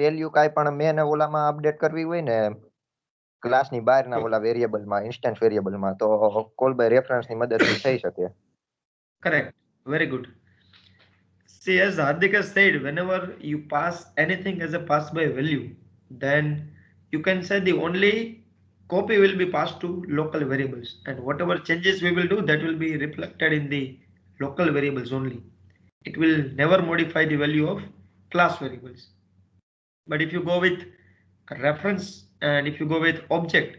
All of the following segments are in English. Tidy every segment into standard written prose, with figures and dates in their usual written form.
Value કાઈ પણ main ઓલામાં અપડેટ કરવી હોય ને ક્લાસની બહારના ઓલા વેરિયેબલમાં ઇન્સ્ટન્સ વેરિયેબલમાં તો કોલ બાય રેફરન્સની મદદથી થઈ શકે. Correct. Very good. See, as Hardik has said, whenever you pass anything as a pass by value, then you can say the only copy will be passed to local variables, and whatever changes we will do, that will be reflected in the local variables only. It will never modify the value of class variables. But if you go with a reference and if you go with object,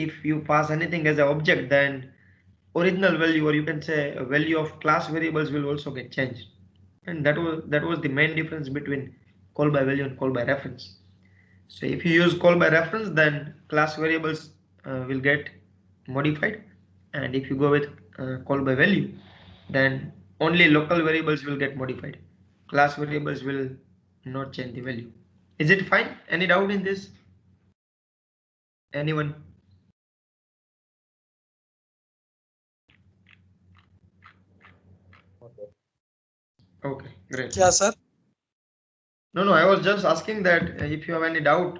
if you pass anything as an object, then original value, or you can say a value of class variables, will also get changed. And that was the main difference between call by value and call by reference. So if you use call by reference, then class variables will get modified, and if you go with call by value, then only local variables will get modified. Class variables will not change the value. Is it fine? Any doubt in this? Anyone? Okay, great. Yeah, sir. No, I was just asking that if you have any doubt,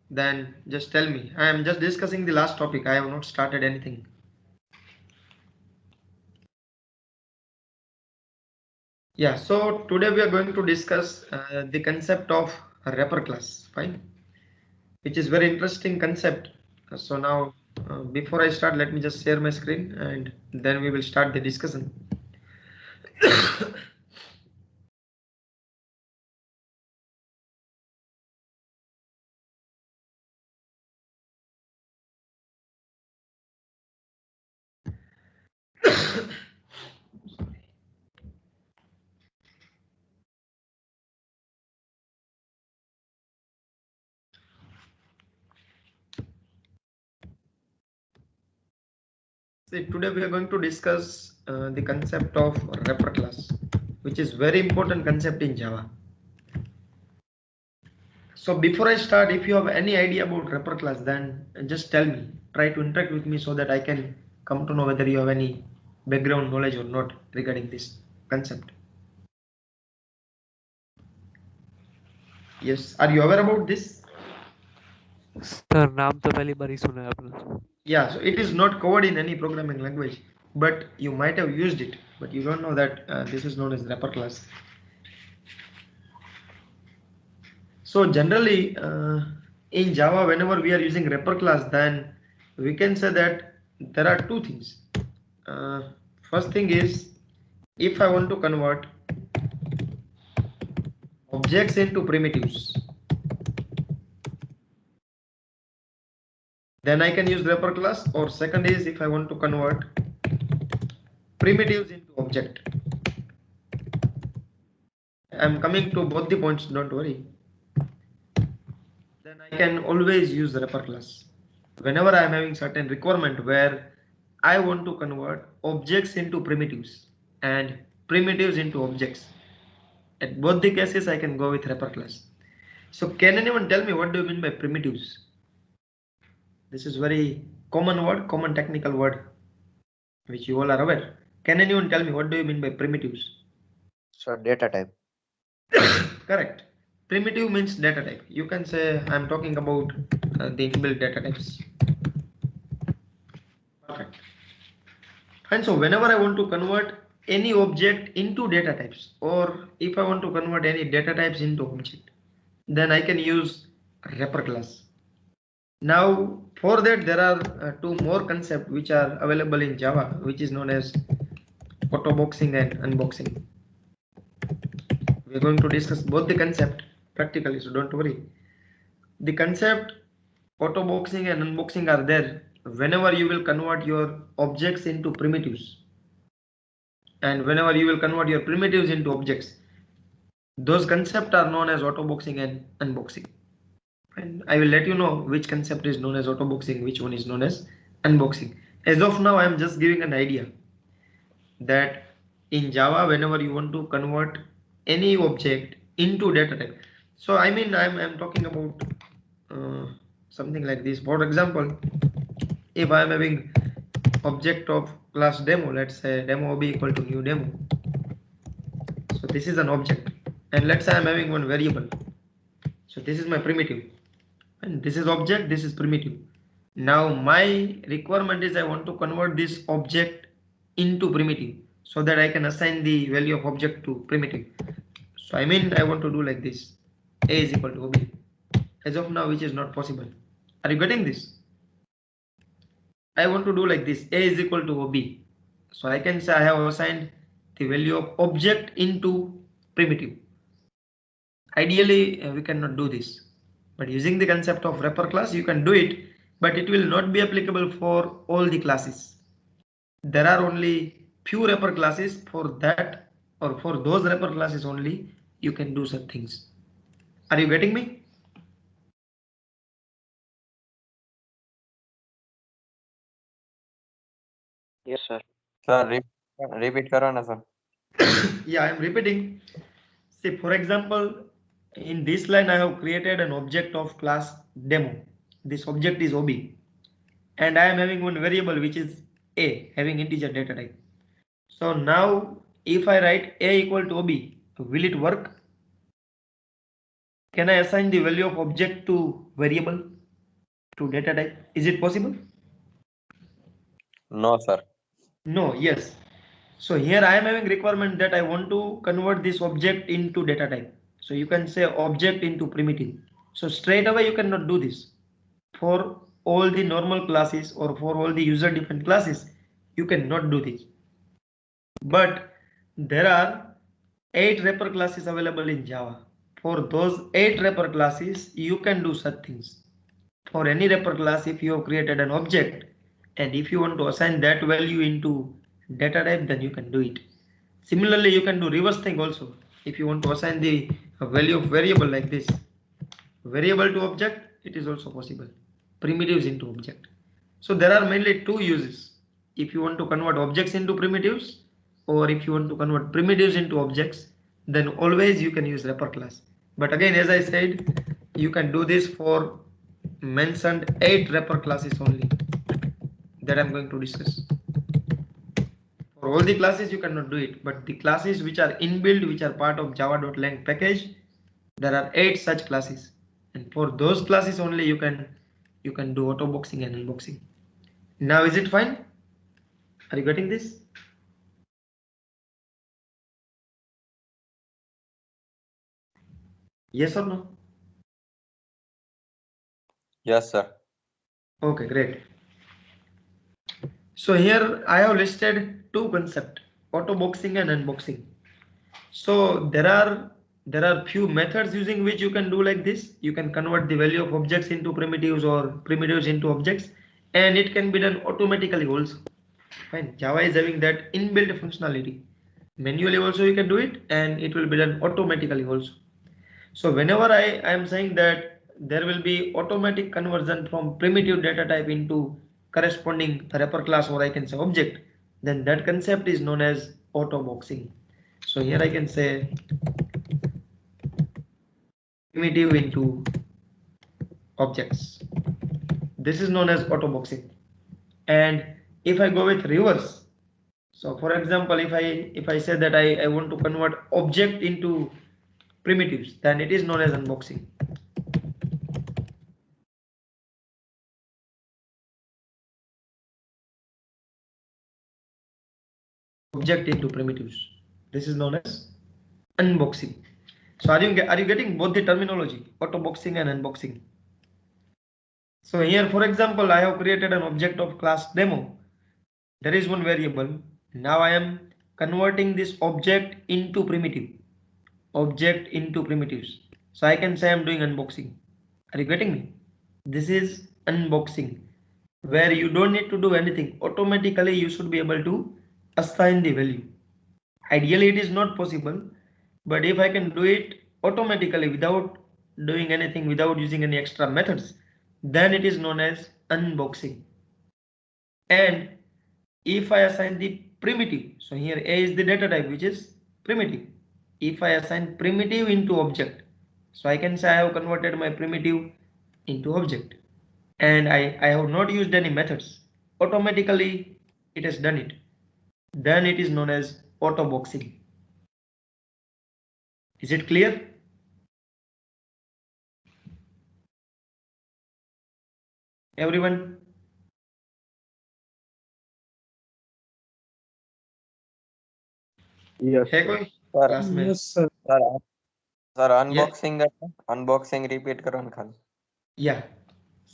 then just tell me. I am just discussing the last topic. I have not started anything. Yeah, so today we are going to discuss the concept of a wrapper class, fine, which is very interesting concept. So now before I start, let me just share my screen and then we will start the discussion. See, today we are going to discuss the concept of wrapper class, which is very important concept in Java. So before I start, if you have any idea about wrapper class, then just tell me. Try to interact with me so that I can come to know whether you have any background knowledge or not regarding this concept. Yes, are you aware about this? Sir, नाम तो पहली बार ही सुना है आपने. Yeah, so it is not covered in any programming language, but you might have used it, but you don't know that this is known as wrapper class. So generally in Java, whenever we are using wrapper class, then we can say that there are two things. First thing is, if I want to convert objects into primitives, then I can use wrapper class. Or second is, if I want to convert primitives into object. I'm coming to both the points, don't worry. Then I can always use the wrapper class whenever I am having certain requirement where I want to convert objects into primitives and primitives into objects. At both the cases, I can go with wrapper class. So can anyone tell me what do you mean by primitives? This is very common word, common technical word, which you all are aware. Can anyone tell me what do you mean by primitives? So data type. Correct. Primitive means data type. You can say I'm talking about the inbuilt data types. Perfect. And so whenever I want to convert any object into data types, or if I want to convert any data types into object, then I can use wrapper class. Now for that, there are two more concepts which are available in Java, which is known as auto boxing and unboxing. We're going to discuss both the concept practically, so don't worry. The concept auto boxing and unboxing are there whenever you will convert your objects into primitives, and whenever you will convert your primitives into objects. Those concepts are known as auto boxing and unboxing, and I will let you know which concept is known as auto boxing, which one is known as unboxing. As of now, I am just giving an idea that in Java, whenever you want to convert any object into data type, so I mean I'm talking about something like this. For example, if I am having object of class demo, let's say demo b equal to new demo. So this is an object, and let's say I'm having one variable. So this is my primitive, and this is object, this is primitive. Now my requirement is I want to convert this object into primitive so that I can assign the value of object to primitive. So I mean I want to do like this, a is equal to ob. As of now, which is not possible. Are you getting this? I want to do like this, a is equal to ob. So I can say I have assigned the value of object into primitive. Ideally we cannot do this, but using the concept of wrapper class you can do it, but it will not be applicable for all the classes. There are only few wrapper classes. For that, or for those wrapper classes only, you can do such things. Are you getting me? Yes, sir. Sir, repeat करो ना sir. Yeah, I am repeating. See, for example, in this line I have created an object of class demo. This object is ob, and I am having one variable which is a, having integer data type. So now if I write a equal to ob, will it work? Can I assign the value of object to variable, to data type? Is it possible? No sir. No, yes. So here I am having requirement that I want to convert this object into data type. So you can say object into primitive. So straight away you cannot do this. For all the normal classes or for all the user defined classes, you cannot do this. But there are 8 wrapper classes available in Java. For those 8 wrapper classes, you can do such things. For any wrapper class, if you have created an object and if you want to assign that value into data type, then you can do it. Similarly, you can do reverse thing also. If you want to assign the value of variable like this, variable to object, it is also possible. Primitives into object. So there are mainly two uses. If you want to convert objects into primitives, or if you want to convert primitives into objects, then always you can use wrapper class. But again, as I said, you can do this for mentioned 8 wrapper classes only that I'm going to discuss. For all the classes you cannot do it, but the classes which are inbuilt, which are part of java.lang package, there are 8 such classes, and for those classes only you can do auto boxing and unboxing. Now is it fine? Are you getting this? Yes or no? Yes sir. Okay, great. So here I have listed two concepts, auto boxing and unboxing. So there are few methods using which you can do like this. You can convert the value of objects into primitives or primitives into objects, and it can be done automatically also. Fine. Java is having that inbuilt functionality. Manually also you can do it, and it will be done automatically also. So whenever I am saying that there will be automatic conversion from primitive data type into corresponding wrapper class, or I can say object, then that concept is known as auto boxing. So here I can say primitive into objects. This is known as auto boxing. And if I go with reverse, so for example, if I say that I want to convert object into primitives, then it is known as unboxing. Object into primitives. This is known as unboxing. So are you getting both the terminology, auto boxing and unboxing? So here, for example, I have created an object of class demo. There is one variable. Now I am converting this object into primitive. Object into primitives. So I can say I'm doing unboxing. Are you getting me? This is unboxing, where you don't need to do anything. Automatically you should be able to assign the value. Ideally it is not possible, but if I can do it automatically without doing anything, without using any extra methods, then it is known as unboxing. And if I assign the primitive, so here a is the data type, which is primitive. If I assign primitive into object, so I can say I have converted my primitive into object, and I have not used any methods. Automatically it has done it. Then it is known as auto boxing. Is it clear? Everyone? Yes, है sir. कोई sir class में? Yes, sir. Sir sir Yeah. Unboxing unboxing repeat करो ना खाली. Yeah.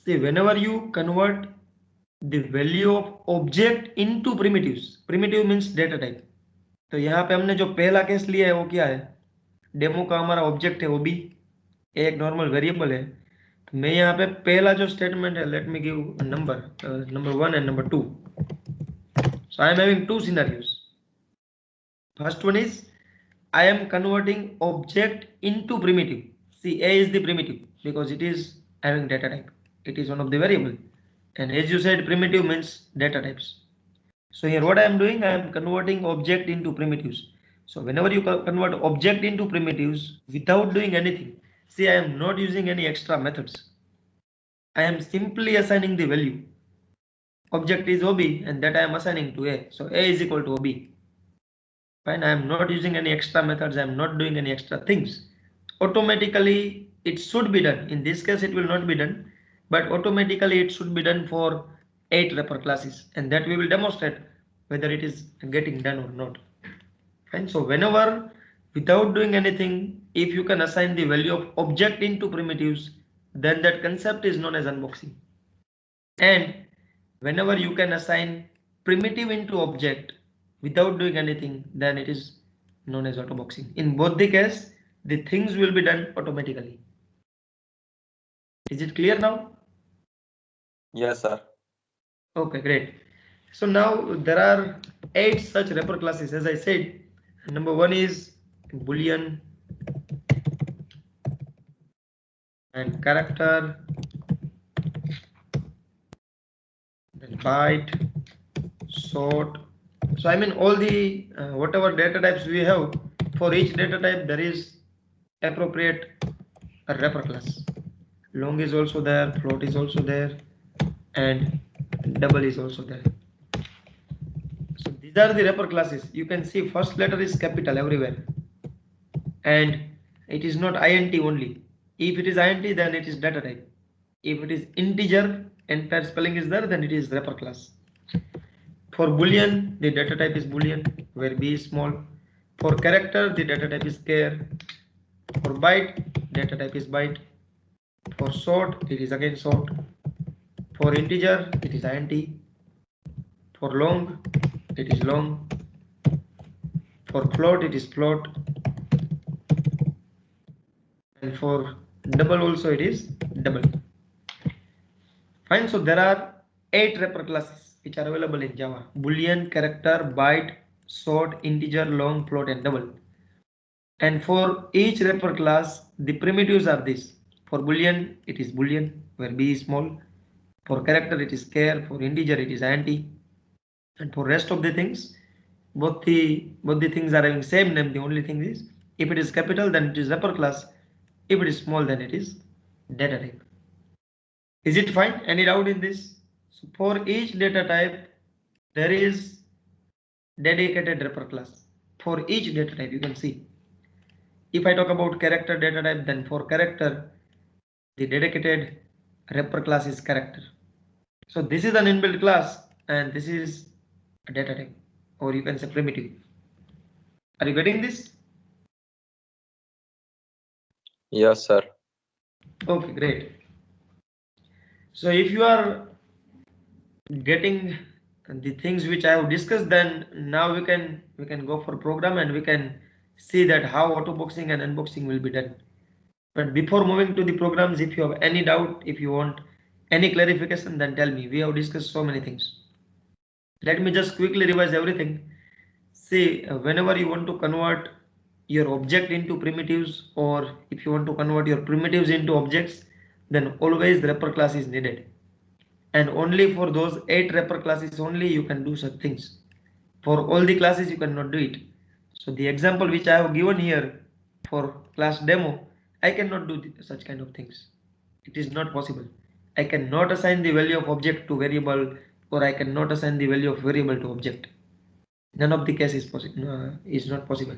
See, whenever you convert the value of object into primitives, primitive means data type. तो यहाँ पे हमने जो पहला केस लिया है वो क्या है? डेमो का हमारा ऑब्जेक्ट है ओबी, एक नॉर्मल वेरिएबल है. तो मैं यहाँ पे पहला जो स्टेटमेंट है, let me give number 1 and number 2. So I am having two scenarios. First one is I am converting object into primitive. See, A is the primitive because it is having data type. It is one of the variable. And as you said, primitive means data types. So here what I am doing, I am converting object into primitives. So whenever you convert object into primitives without doing anything, see, I am not using any extra methods. I am simply assigning the value. Object is OB and that I am assigning to A. So A is equal to OB. Fine, I am not using any extra methods. I am not doing any extra things. Automatically, it should be done. In this case, it will not be done, but automatically it should be done for 8 wrapper classes, and that we will demonstrate whether it is getting done or not. Fine. So whenever, without doing anything, if you can assign the value of object into primitives, then that concept is known as unboxing. And whenever you can assign primitive into object without doing anything, then it is known as autoboxing. In both the case, the things will be done automatically. Is it clear now? Yes, sir. Okay, great. So now there are 8 such wrapper classes. As I said, number 1 is boolean and character, then byte, sort. So I mean all the whatever data types we have, for each data type there is appropriate wrapper class. Long is also there, float is also there, and double is also there. So these are the wrapper classes. You can see first letter is capital everywhere, and it is not int only. If it is int, then it is data type. If it is integer, entire spelling is there, then it is wrapper class. For boolean, the data type is boolean, where b is small. For character, the data type is char. For byte, data type is byte. For sort, it is again sort. For integer, it is int. For long, it is long. For float, it is float. And for double also, it is double. Fine. So there are 8 wrapper classes which are available in Java: boolean, character, byte, sort, integer, long, float, and double. And for each wrapper class, the primitives are this. For boolean, it is boolean, where b is small. For character, it is char. For integer, it is int. And for rest of the things, both the things are having same name. The only thing is, if it is capital, then it is wrapper class. If it is small, then it is data type. Is it fine? Any doubt in this? So for each data type, there is dedicated wrapper class. For each data type, you can see. If I talk about character data type, then for character, the dedicated wrapper class is character. So this is an inbuilt class, and this is a data type, or you can say primitive. Are you getting this? Yes, sir. Okay, great. So if you are getting the things which I have discussed, then now we can go for program and we can see that how autoboxing and unboxing will be done. But before moving to the programs, if you have any doubt, if you want any clarification, then tell me. We have discussed so many things. Let me just quickly revise everything. See, whenever you want to convert your object into primitives, or if you want to convert your primitives into objects, then always wrapper class is needed. And only for those 8 wrapper classes only you can do such things. For all the classes you cannot do it. So the example which I have given here for class demo, I cannot do such kind of things. It is not possible. I cannot assign the value of object to variable, or I cannot assign the value of variable to object. None of the case is not possible.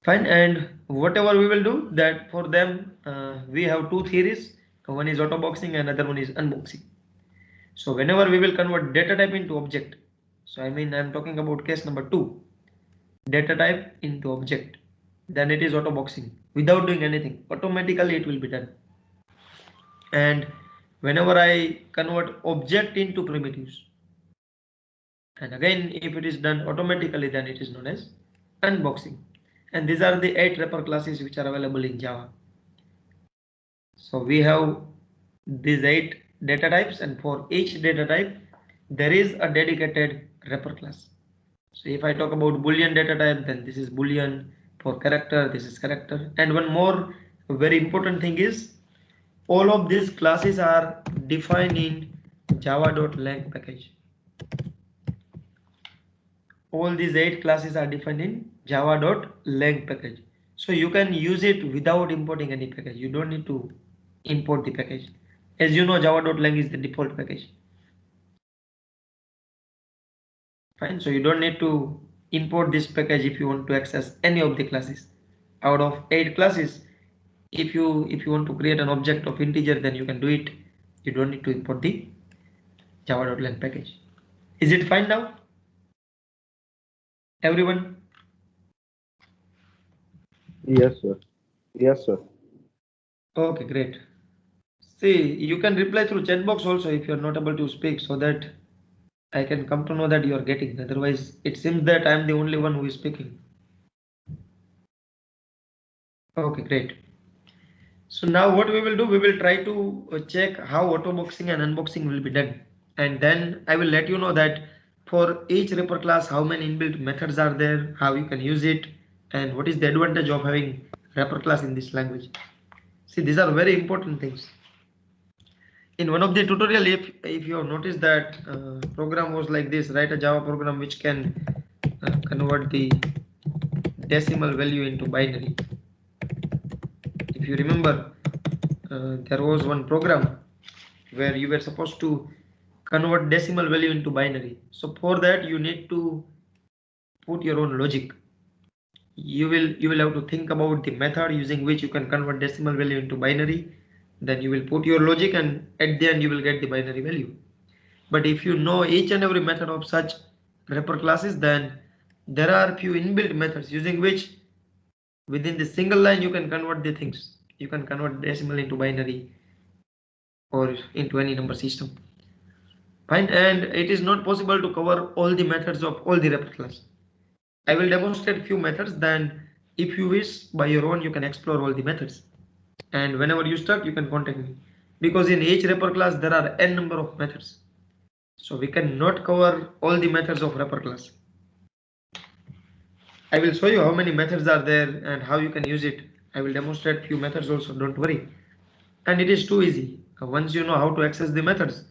Fine. And whatever we will do, that for them we have 2 theories. One is autoboxing and another one is unboxing. So whenever we will convert data type into object, so I mean I'm talking about case number 2, data type into object, then it is autoboxing. Without doing anything, automatically it will be done. And whenever I convert object into primitives, and again if it is done automatically, then it is known as unboxing. And these are the 8 wrapper classes which are available in Java. So we have these 8 data types, and for each data type there is a dedicated wrapper class. So if I talk about Boolean data type, then this is Boolean. For character, this is character. And one more very important thing is all of these classes are defined in java.lang package. All these 8 classes are defined in java.lang package. So you can use it without importing any package. You don't need to import the package. As you know, java.lang is the default package. Fine. So you don't need to import this package if you want to access any of the classes. Out of 8 classes, if you want to create an object of integer, then you can do it. You don't need to import the java.lang package. Is it fine now, everyone? Yes, sir. Yes, sir. Okay, great. See, you can reply through chat box also if you are not able to speak, so that I can come to know that you are getting. Otherwise, it seems that I am the only one who is speaking. Okay, great. So now what we will do, we will try to check how autoboxing and unboxing will be done. And then I will let you know that for each wrapper class, how many inbuilt methods are there, how you can use it, and what is the advantage of having wrapper class in this language. See, these are very important things. In one of the tutorial, if you have noticed that program was like this, write a Java program which can convert the decimal value into binary. If you remember, there was one program where you were supposed to convert decimal value into binary. So for that you need to put your own logic. You will have to think about the method using which you can convert decimal value into binary. Then you will put your logic, and at the end you will get the binary value. But if you know each and every method of such wrapper classes, then there are few inbuilt methods using which within the single line you can convert the things. You can convert decimal into binary or into any number system. Fine, and it is not possible to cover all the methods of all the wrapper class. I will demonstrate few methods, then if you wish by your own you can explore all the methods. And whenever you start, you can contact me, because in each wrapper class there are n number of methods. So we cannot cover all the methods of wrapper class. I will show you how many methods are there and how you can use it. I will demonstrate few methods also, don't worry. And it is too easy. Once you know how to access the methods,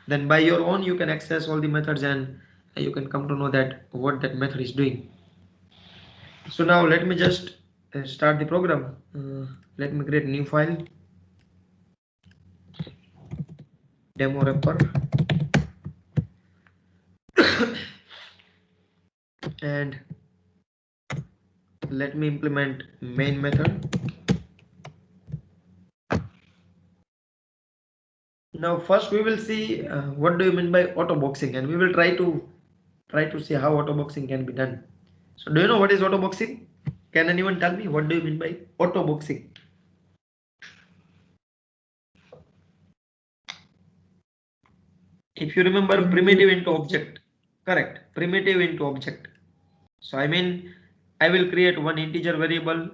then by your own you can access all the methods, and you can come to know that what that method is doing. So now let me just start the program. Let me create a new file, demo wrapper, and let me implement main method. Now first we will see what do you mean by autoboxing, and we will try to see how autoboxing can be done. So do you know what is autoboxing? Can anyone tell me what do you mean by autoboxing? If you remember, primitive into object, correct? Primitive into object. So I mean, I will create one integer variable,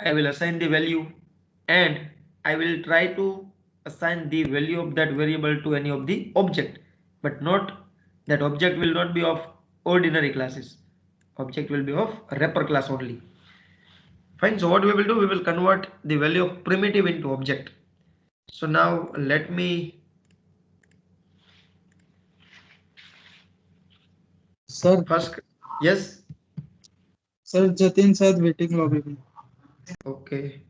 I will assign the value, and I will try to assign the value of that variable to any of the object, but not that object will not be of ordinary classes. Object will be of wrapper class only. Fine. So what we will do, we will convert the value of primitive into object. So now let me. Sir, First, yes. sir, Jatin said waiting lobby में. Okay.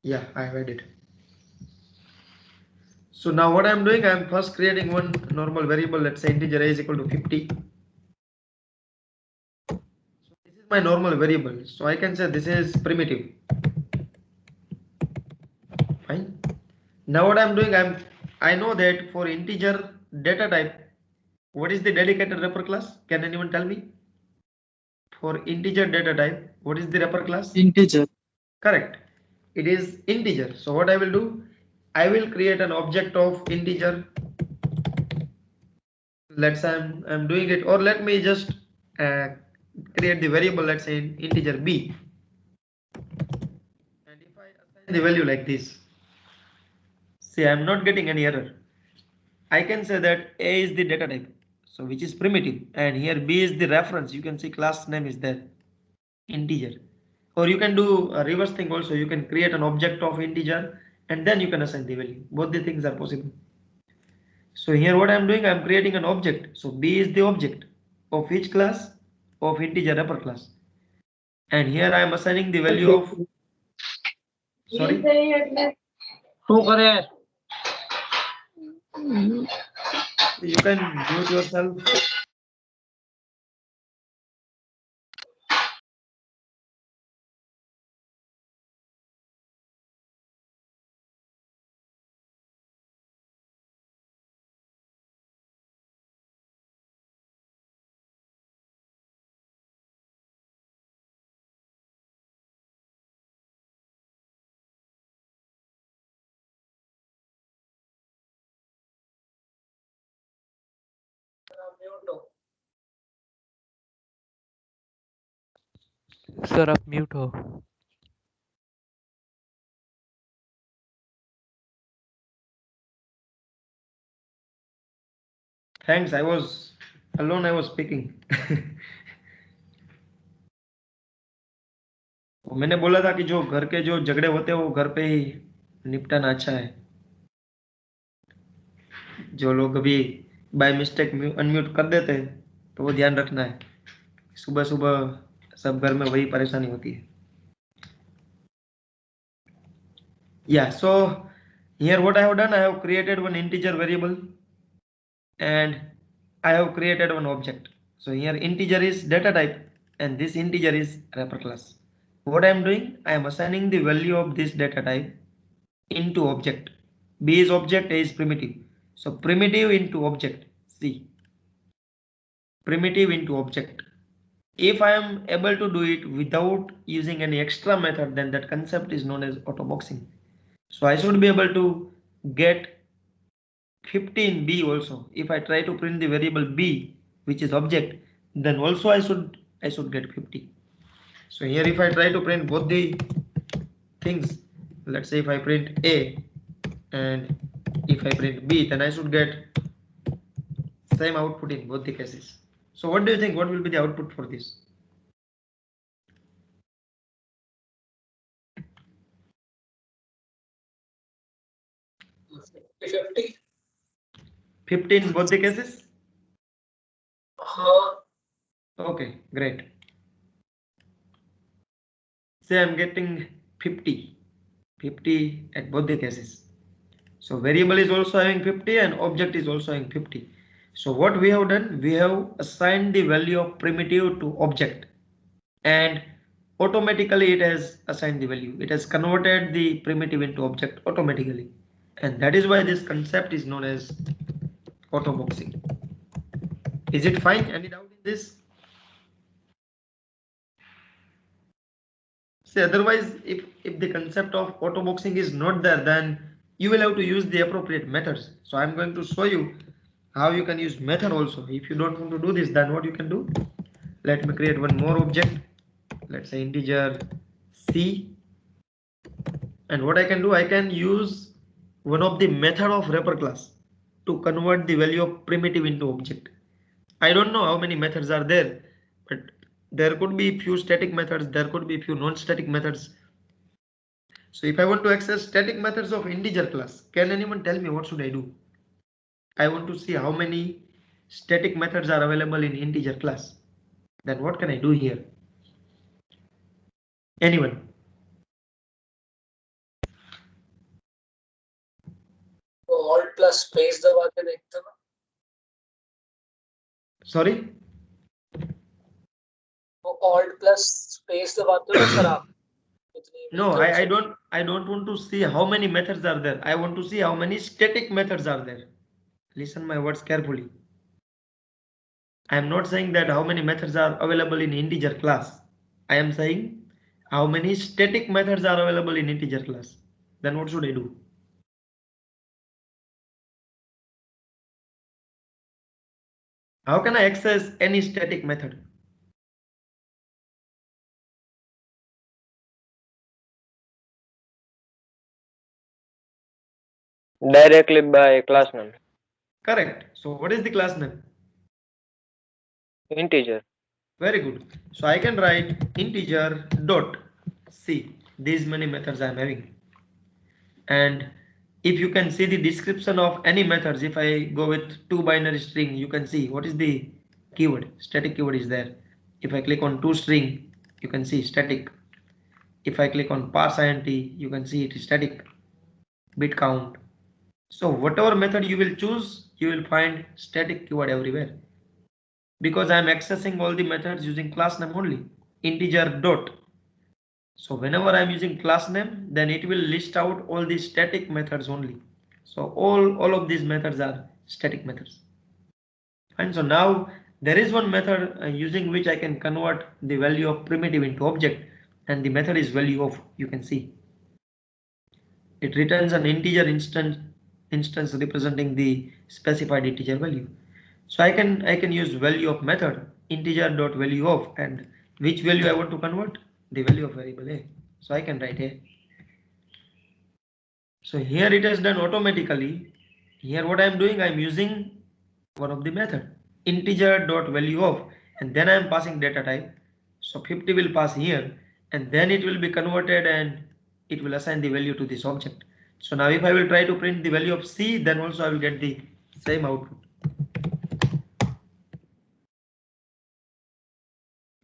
Yeah, I have added. So now what I'm doing, I'm first creating one normal variable. Let's say integer a is equal to 50. So this is my normal variable. So I can say this is primitive. Fine. Now what I'm doing, I know that for integer data type, what is the dedicated wrapper class? Can anyone tell me? For integer data type, what is the wrapper class? Integer. Correct. It is integer. So what I will do, I will create an object of integer. Let's say I'm doing it, or let me just create the variable, let's say integer b, and if I assign the value like this, see, I'm not getting any error. I can say that a is the data type, so which is primitive, and here b is the reference. You can see class name is there, integer. Or you can do a reverse thing also. You can create an object of integer and then you can assign the value. Both the things are possible. So here what I'm doing, I'm creating an object. So b is the object of which class? Of integer wrapper class. And here I am assigning the value of, sorry, you can mute yourself. Sir आप mute हो. Thanks, I was alone, I was speaking. मैंने बोला था कि जो घर के जो झगड़े होते हैं वो घर पे ही निपटाना अच्छा है. जो लोग अभी बाय मिस्टेक अनम्यूट कर देते हैं तो वो ध्यान रखना है. सुबह सुबह सब घर में वही परेशानी होती है. Yeah, so here what I have done, I have created one integer variable and I have created one object. So here integer is data type and this integer is wrapper class. What I am doing, I am assigning the value of this data type into object. B is object, A is primitive. So primitive into object, C. Primitive into object. If I am able to do it without using any extra method, then that concept is known as autoboxing. So I should be able to get 50 in B also. If I try to print the variable B, which is object, then also I should get 50. So here if I try to print both the things, let's say if I print A and if I print B, then I should get same output in both the cases. So what do you think? What will be the output for this? $50. 50 in both the cases? Okay, great. Say I'm getting 50 at both the cases. So variable is also having 50 and object is also having 50. So what we have done, we have assigned the value of primitive to object and automatically it has assigned the value. It has converted the primitive into object automatically. And that is why this concept is known as autoboxing. Is it fine? Any doubt in this? See, otherwise, if the concept of autoboxing is not there, then you will have to use the appropriate methods. So I'm going to show you how you can use method also. If you don't want to do this, then what you can do? Let me create one more object. Let's say integer C. And what I can do, I can use one of the method of wrapper class to convert the value of primitive into object. I don't know how many methods are there, but there could be few static methods, there could be few non-static methods. So if I want to access static methods of integer class, can anyone tell me what should I do? I want to see how many static methods are available in integer class. Then what can I do here? Anyone? Alt plus space दबा के देखते हो. Sorry? वो Alt plus space दबाते हो ना sir आप, कितनी No, methods I हैं? I don't want to see how many methods are there. I want to see how many static methods are there. Listen my words carefully. I am not saying that how many methods are available in integer class. I am saying how many static methods are available in integer class. Then what should I do? How can I access any static method? Directly by class name. Correct. So what is the class name? Integer. Very good. So I can write integer dot c. These many methods I am having. And if you can see the description of any methods, if I go with 2 binary string, you can see what is the keyword. Static keyword is there. If I click on 2 string, you can see static. If I click on parse int, you can see it is static. Bit count. So whatever method you will choose, you will find static keyword everywhere. Because I am accessing all the methods using class name only. Integer dot. So whenever I am using class name, then it will list out all the static methods only. So all of these methods are static methods. And so now there is one method using which I can convert the value of primitive into object, and the method is value of. You can see it returns an integer instance representing the specified integer value. So I can use value of method integer dot value of, and which value I want to convert, the value of variable a. So I can write a. So here it is done automatically. Here what I am doing, I am using one of the method integer dot value of, and then I am passing data type. So 50 will pass here, and then it will be converted and it will assign the value to this object. So now if I will try to print the value of c, then also I will get the same output.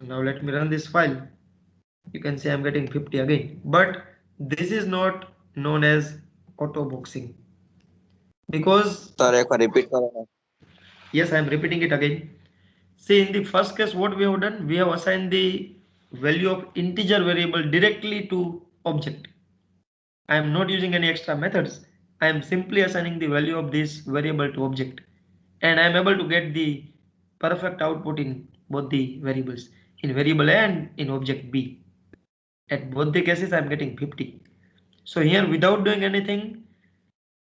Now let me run this file. You can see I'm getting 50 again, but this is not known as auto boxing because sir एक बार repeat करो ना. yes, I am repeating it again. See, in the first case, what we have done, we have assigned the value of integer variable directly to object. I am not using any extra methods. I am simply assigning the value of this variable to object, and I am able to get the perfect output in both the variables, in variable A and in object B. At both the cases, I am getting 50. So here, without doing anything,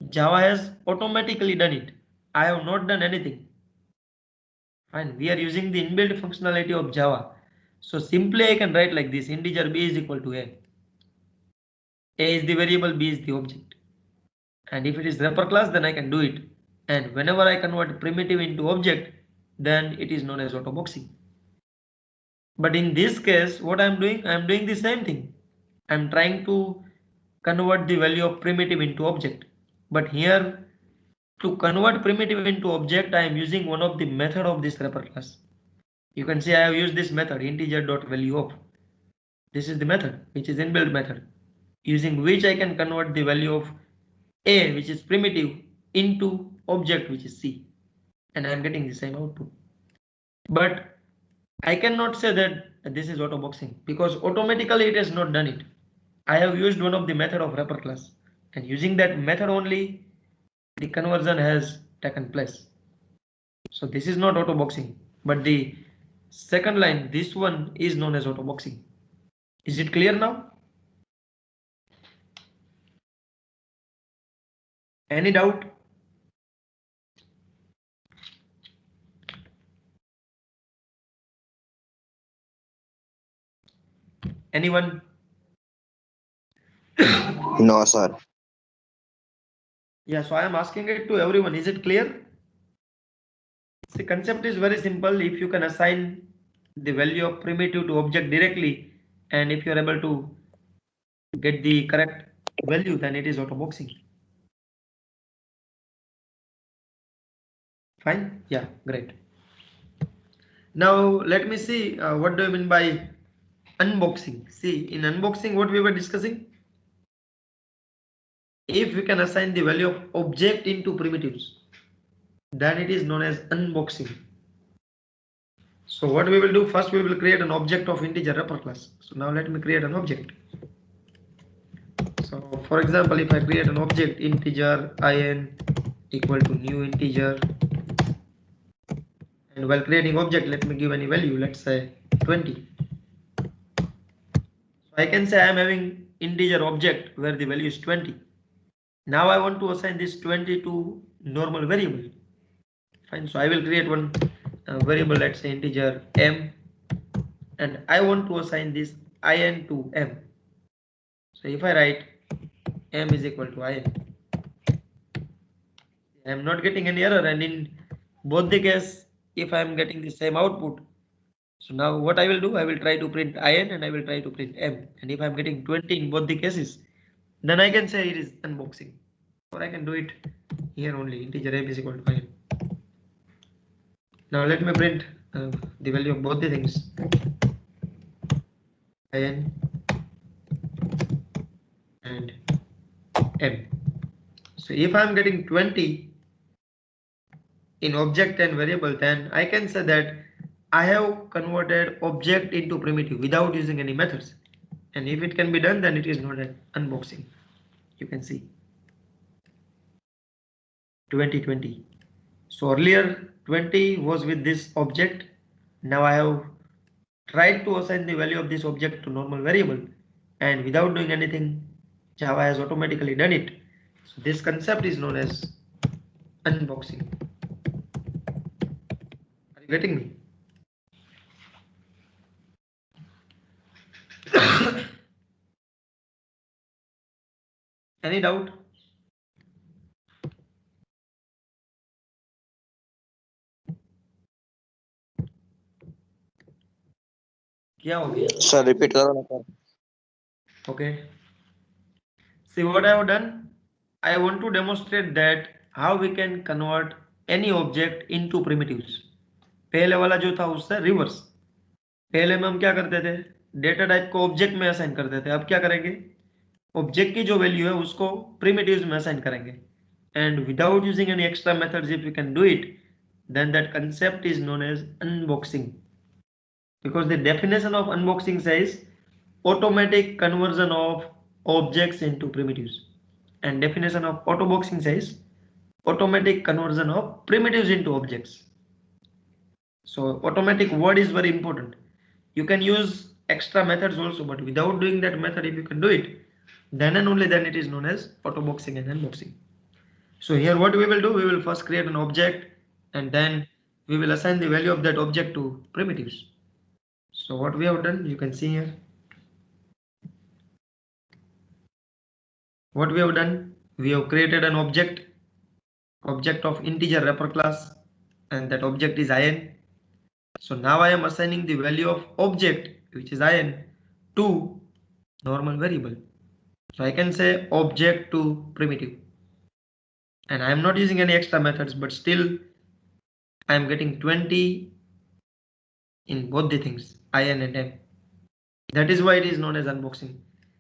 Java has automatically done it. I have not done anything. Fine, we are using the inbuilt functionality of Java. So simply I can write like this: integer b is equal to a. A is the variable, b is the object. And if it is wrapper class, then I can do it. And whenever I convert primitive into object, then it is known as auto boxing. But in this case, what I'm doing the same thing. I'm trying to convert the value of primitive into object. But here, to convert primitive into object, I am using one of the method of this wrapper class. You can see I have used this method integer dot value of. This is the method which is inbuilt method using which I can convert the value of a, which is primitive, into object, which is c, and I am getting the same output. But I cannot say that this is auto boxing because automatically it has not done it. I have used one of the method of wrapper class, and using that method only the conversion has taken place. So this is not auto boxing, but the second line, this one, is known as auto boxing. Is it clear now? Any doubt? Anyone? No, sir. Yeah, so I am asking it to everyone. Is it clear? The concept is very simple. If you can assign the value of primitive to object directly, and if you are able to get the correct value, then it is auto boxing. Fine. Yeah, great. Now let me see what do you mean by unboxing. See, in unboxing, what we were discussing, if we can assign the value of object into primitives, then it is known as unboxing. So what we will do, first we will create an object of integer wrapper class. So now let me create an object. So for example, if I create an object integer in equal to new integer, and while creating object, let me give any value, let's say 20. So I can say I am having integer object where the value is 20. Now I want to assign this 20 to normal variable. Fine. So I will create one variable, let's say integer m, and I want to assign this in to m. So if I write m is equal to in, I am not getting any error, and in both the case, if I am getting the same output, so now what I will do, I will try to print in and I will try to print m, and if I am getting 20 in both the cases, then I can say it is unboxing, or I can do it here only, integer m is equal to in. Now let me print the value of both the things, in and m. So if I am getting 20 in object and variable, then I can say that I have converted object into primitive without using any methods. And if it can be done, then it is not an unboxing. You can see 2020. So earlier 20 was with this object. Now I have tried to assign the value of this object to normal variable, and without doing anything, Java has automatically done it. So this concept is known as unboxing. Are you getting me? Any doubt? क्या हो गया? Sir repeat करो ना sir. Okay. See what I have done? I want to demonstrate that how we can convert any object into primitives. पहले वाला जो था उससे रिवर्स. पहले में हम क्या करते थे? डेटा टाइप को ऑब्जेक्ट में असाइन करते थे. अब क्या करेंगे? ऑब्जेक्ट की जो वैल्यू है उसको primitives में असाइन करेंगे. And without using any extra methods, if we can do it, then that concept is known as unboxing. Because the definition of unboxing says automatic conversion of objects into primitives, and definition of autoboxing says automatic conversion of primitives into objects. So automatic word is very important. You can use extra methods also, but without doing that method, if you can do it, then and only then it is known as autoboxing and unboxing. So here what we will do, we will first create an object, and then we will assign the value of that object to primitives. So what we have done, you can see here. What we have done, we have created an object of integer wrapper class, and that object is in. So now I am assigning the value of object, which is in, to normal variable. So I can say object to primitive, and I am not using any extra methods, but still I am getting 20 in both the things, in and m. That is why it is known as unboxing.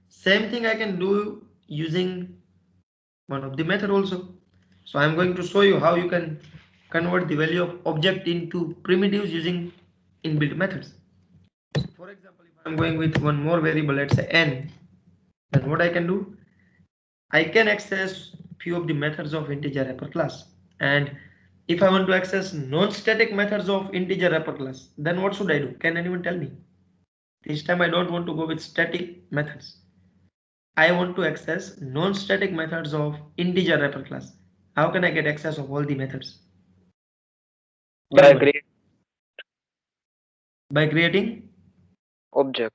Same thing I can do using one of the method also. So I am going to show you how you can convert the value of object into primitives using inbuilt methods. So for example, if I am going with one more variable, let's say n, then what I can do, I can access few of the methods of integer wrapper class. And if I want to access non-static methods of integer wrapper class, then what should I do? Can anyone tell me? This time I don't want to go with static methods. I want to access non-static methods of integer wrapper class. How can I get access of all the methods? By creating object.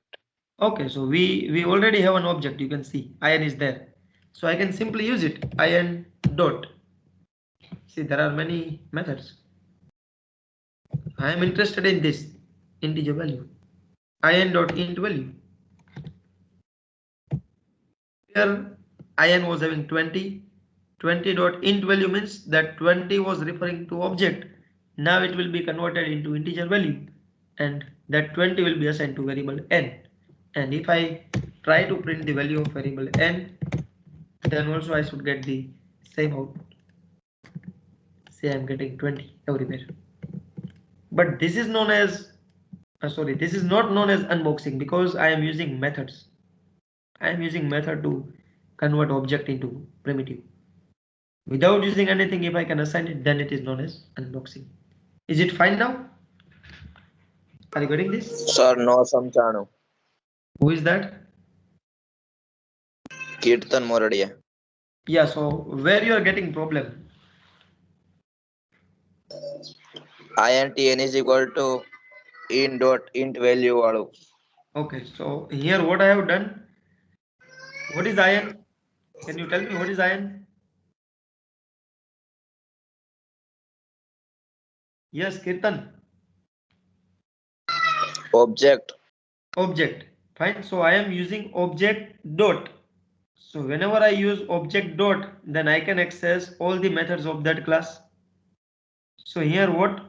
Okay, so we already have an object. You can see in is there, so I can simply use it, in dot. See, there are many methods. I am interested in this integer value, in dot int value. Here in was having 20 dot int value means that 20 was referring to object. Now it will be converted into integer value, and that 20 will be assigned to variable n. And if I try to print the value of variable n, then also I should get the same output. Say I'm getting 20 everywhere. But this is known as this is not known as unboxing, because I am using methods. I am using method to convert object into primitive. Without using anything, if I can assign it, then it is known as unboxing. Is it fine now? Are you getting this? Sir, no samchanu. Who is that? Kirtan Moradia. Yeah, so where you are getting problem? INTN is equal to int value વાળું. Okay, so here what I have done, what is ion? Can you tell me what is ion? Yes, Kirtan. Object. Object. Fine. So I am using object dot. So whenever I use object dot, then I can access all the methods of that class. So here what?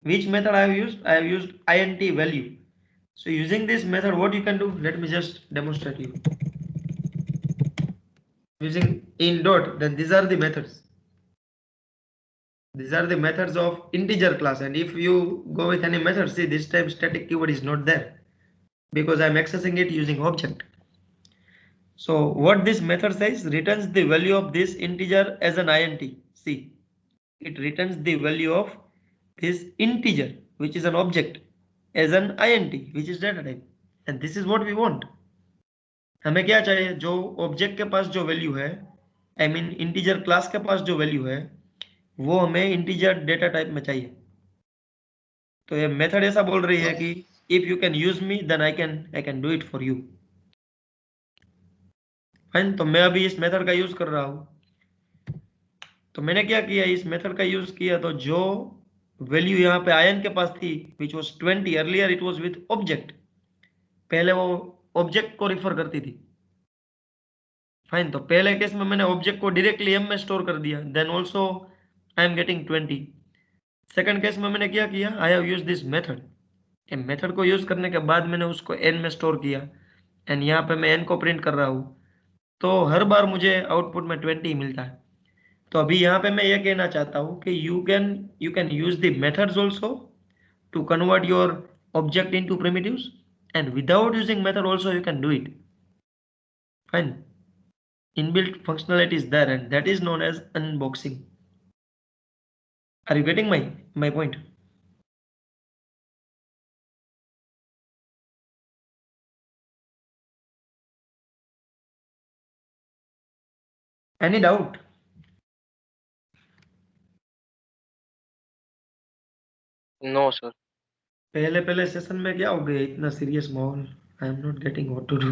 Which method I have used? I have used int value. So using this method, what you can do? Let me just demonstrate you. Using in dot, then these are the methods. These are the methods of integer class, and if you go with any method, see this time static keyword is not there because I'm accessing it using object. So what this method says, returns the value of this integer as an int. See, it returns the value of this integer, which is an object, as an int, which is data type, and this is what we want. हमें क्या चाहिए? जो object के पास जो value है, I mean integer class के पास जो value है, वो हमें इंटीजर डेटा टाइप में चाहिए. तो ये मेथड ऐसा बोल रही है कि if you can use me then I can do it for you. Fine. तो मैं अभी इस मेथड का यूज कर रहा हूं. तो मैंने क्या किया, इस मेथड का यूज किया, तो जो वैल्यू यहाँ पे आयन के पास थी which was 20, earlier it was with object, पहले वो ऑब्जेक्ट को रिफर करती थी. फाइन. तो पहले केस में मैंने ऑब्जेक्ट को डायरेक्टली एम में स्टोर कर दिया, then also I am getting 20. Second case में मैंने क्या किया, I have used this method. Method को यूज करने के बाद मैंने उसको एन में स्टोर किया, एंड यहाँ पे मैं एन को प्रिंट कर रहा हूँ, तो हर बार मुझे आउटपुट में 20 मिलता है. तो अभी यहाँ पे मैं ये कहना चाहता हूँ कि you can use the methods also to convert your object into primitives, and without using method also you can do it. Fine. Inbuilt functionality is there, and that is known as unboxing. Are you getting my point? Any doubt? No, sir. पहले session में क्या हो गया, इतना serious माहौल. I am not getting what to do.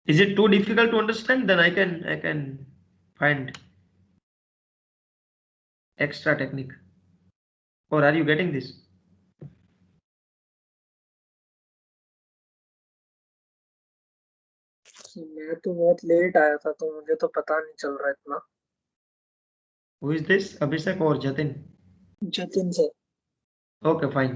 Is it too difficult to understand? Then I can find extra technique. Or are you getting this? मैं तो बहुत लेट आया था, तो मुझे तो पता नहीं चल रहा इतना. Who is this? Abhishek or Jatin? Jatin sir. Okay, fine.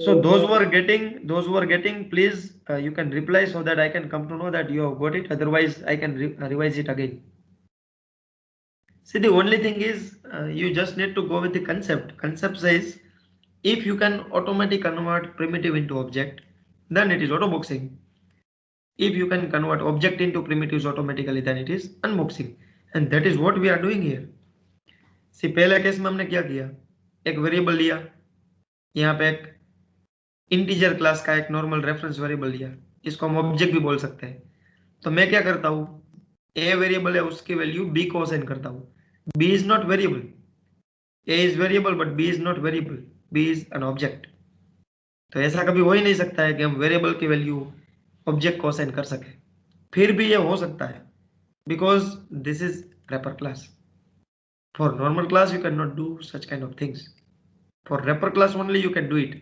So those who are getting, please you can reply so that I can come to know that you have got it. Otherwise, I can revise it again. See, the only thing is you just need to go with the concept. Concept says if you can automatically convert primitive into object, then it is autoboxing. If you can convert object into primitives automatically, then it is unboxing. And that is what we are doing here. See, पहले case में हमने क्या किया, एक variable लिया, यहाँ पे एक इंटीजर क्लास का एक नॉर्मल रेफरेंस वेरिएबल लिया, इसको हम ऑब्जेक्ट भी बोल सकते हैं. तो मैं क्या करता हूँ, ए वेरिएबल है, उसकी वैल्यू बी को असाइन करता हूँ. B is not variable, A is variable but B is not variable, B is an object. तो ऐसा कभी हो ही नहीं सकता है कि हम वेरिएबल की वैल्यू ऑब्जेक्ट को असाइन कर सके. फिर भी ये हो सकता है because this is wrapper class. For normal class you can not do such kind of things, for wrapper class only you can do it.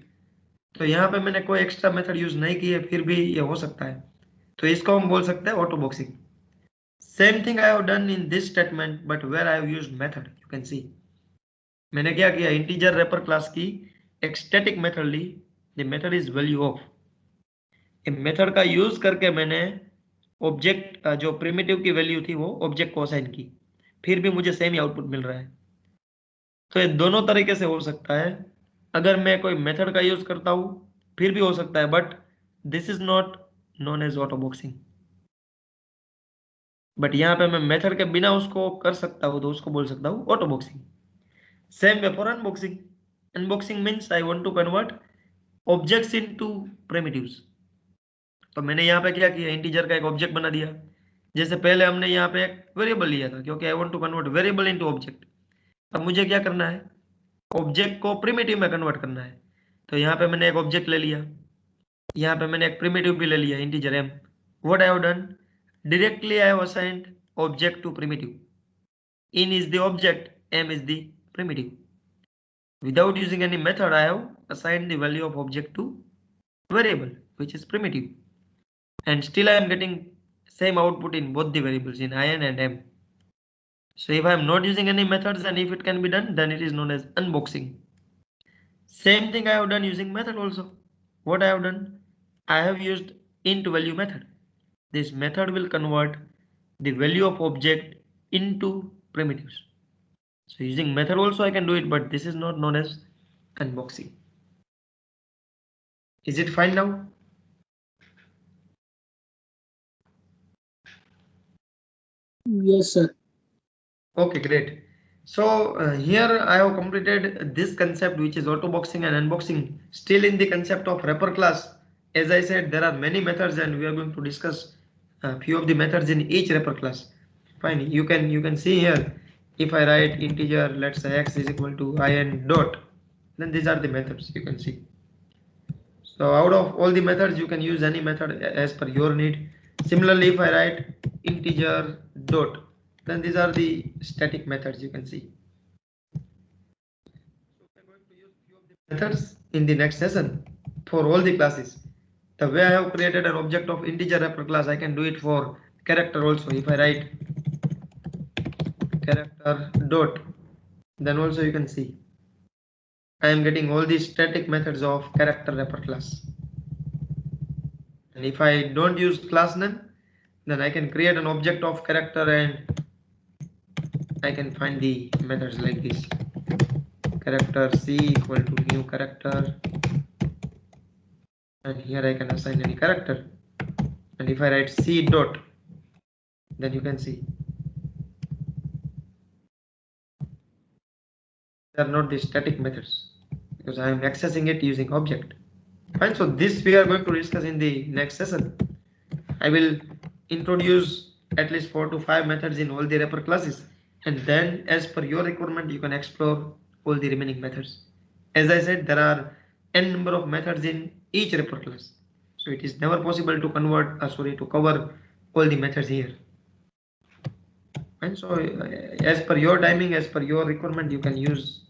तो यहाँ पे मैंने कोई एक्स्ट्रा मेथड यूज नहीं की है, फिर भी ये हो सकता है. तो इसको हम बोल सकते हैं auto boxing. Same thing I have done in this statement but where I have used method. You can see मैंने क्या किया, इंटीजर रैपर क्लास की एक स्टैटिक मेथड ली, the method is value of. Method का यूज करके मैंने object जो प्रिमिटिव की वैल्यू थी वो ऑब्जेक्ट को असाइन की, फिर भी मुझे सेम ही आउटपुट मिल रहा है. तो ये दोनों तरीके से हो सकता है. अगर मैं कोई मेथड का यूज करता हूँ फिर भी हो सकता है, but this is not known as auto boxing. But यहाँ पे मैं मेथड के बिना उसको कर सकता हूँ तो उसको बोल सकता हूँ auto boxing. Same way for unboxing. Unboxing means I want to convert objects into primitives. तो मैंने यहाँ पे क्या किया, इंटीजर का एक ऑब्जेक्ट बना दिया. जैसे पहले हमने यहाँ पे एक वेरिएबल लिया था क्योंकि I want to convert variable into object. अब मुझे क्या करना है, ऑब्जेक्ट को प्रिमिटिव में कन्वर्ट करना है. तो यहाँ पे मैंने एक ऑब्जेक्ट ले लिया, यहाँ पे मैंने एक प्रिमिटिव भी ले लिया, integer m. What I have done, directly I have assigned object to primitive. In is the object, m is the primitive. Without using any method, I have assigned the value of object to variable, which is primitive. And still I am getting same output in both the variables, in in and m. So if I am not using any methods and if it can be done, then it is known as unboxing. Same thing I have done using method also. What I have done, I have used int value method. This method will convert the value of object into primitives. So using method also I can do it, but this is not known as unboxing. Is it fine now? Yes, sir. Okay, great. So here I have completed this concept, which is auto boxing and unboxing. Still in the concept of wrapper class, as I said, there are many methods and we are going to discuss a few of the methods in each wrapper class. Fine, you can see here, if I write integer, let's say x is equal to in dot, then these are the methods you can see. So out of all the methods, you can use any method as per your need. Similarly, if I write integer dot, then these are the static methods you can see. So we are going to use few of the methods in the next session for all the classes. The way I have created an object of integer wrapper class, I can do it for character also. If I write character dot, then also you can see I am getting all these static methods of character wrapper class. And if I don't use class none, then I can create an object of character and I can find the methods like this. Character c equal to new character, and here I can assign any character. And if I write c dot, then you can see they are not the static methods because I am accessing it using object. Fine, so this we are going to discuss in the next session. I will introduce at least 4 to 5 methods in all the wrapper classes, and then as per your requirement you can explore all the remaining methods. As I said, there are n number of methods in each wrapper class, so it is never possible to to cover all the methods here. And so as per your timing, as per your requirement, you can use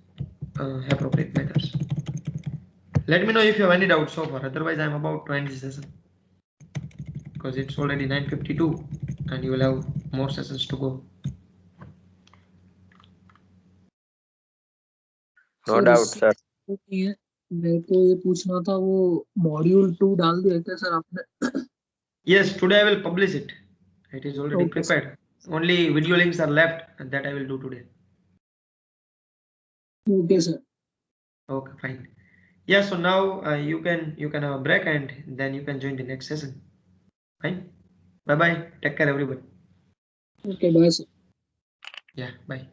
appropriate methods. Let me know if you have any doubts so far, otherwise I am about to end this session because it's already 9:52 and you will have more sessions to go. No doubt, sir. मेरे को ये पूछना था, वो module 2 डाल दिया क्या sir आपने? Yes, today I will publish it. It is already Okay, prepared. Only video links are left, and that I will do today. Okay, sir. Okay, fine. Yeah, so now you can have a break and then you can join the next session. Fine. Bye bye. Take care, everybody. Okay, bye, sir. Yeah, bye.